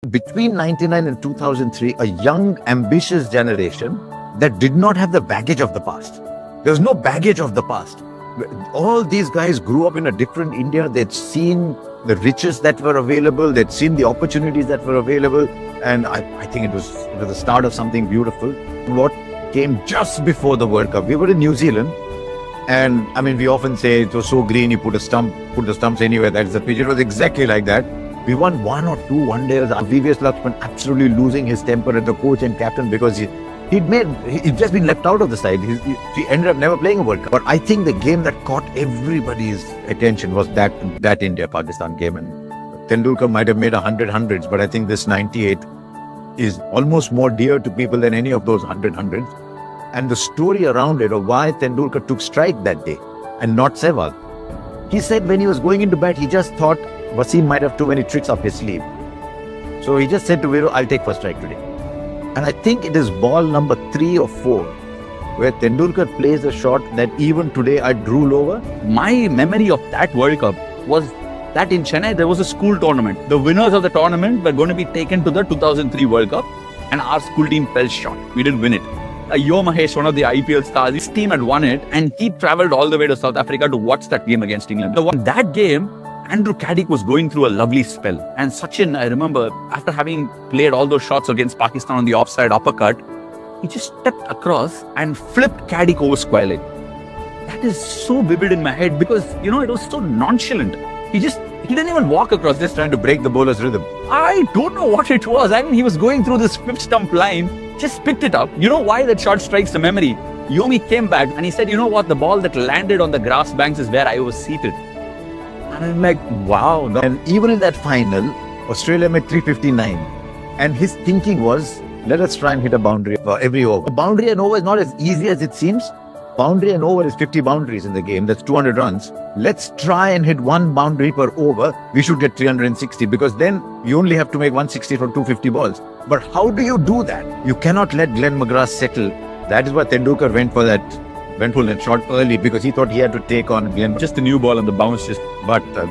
Between 99 and 2003, a young, ambitious generation that did not have the baggage of the past. There was no baggage of the past. All these guys grew up in a different India. They'd seen the riches that were available. They'd seen the opportunities that were available. And I think it was the start of something beautiful. What came just before the World Cup, we were in New Zealand. And I mean, we often say it was so green, you put the stumps anywhere. That's the pitch. It was exactly like that. We won 1 or 2 one-days. VVS Lakshman absolutely losing his temper at the coach and captain because he'd just been left out of the side. He ended up never playing a World Cup. But I think the game that caught everybody's attention was that India-Pakistan game. And Tendulkar might have made 100 hundreds, but I think this 98 is almost more dear to people than any of those 100 hundreds. And the story around it of why Tendulkar took strike that day and not Sehwag. He said when he was going into bat, he just thought Wasim might have too many tricks up his sleeve. So he just said to Viru, I'll take first strike today. And I think it is ball number 3 or 4 where Tendulkar plays a shot that even today I'd drool over. My memory of that World Cup was that in Chennai, there was a school tournament. The winners of the tournament were going to be taken to the 2003 World Cup and our school team fell short. We didn't win it. Yo Mahesh, one of the IPL stars, his team had won it and he travelled all the way to South Africa to watch that game against England. That game, Andrew Caddick was going through a lovely spell. And Sachin, I remember, after having played all those shots against Pakistan on the offside uppercut, he just stepped across and flipped Caddick over square leg. That is so vivid in my head because, it was so nonchalant. He didn't even walk across, just Trying to break the bowler's rhythm. I don't know what it was. I mean, he was going through this 5th stump line, just picked it up. You know why that shot strikes the memory? Yomi came back and he said, you know what, the ball that landed on the grass banks is where I was seated. And I'm like, wow. And even in that final, Australia made 359. And his thinking was, let us try and hit a boundary for every over. A boundary and over is not as easy as it seems. Boundary and over is 50 boundaries in the game. That's 200 runs. Let's try and hit 1 boundary per over. We should get 360 because then you only have to make 160 from 250 balls. But how do you do that? You cannot let Glenn McGrath settle. That is why Tendulkar went for that shot early because he thought he had to take on Glenn. Just a new ball and the bounce just... But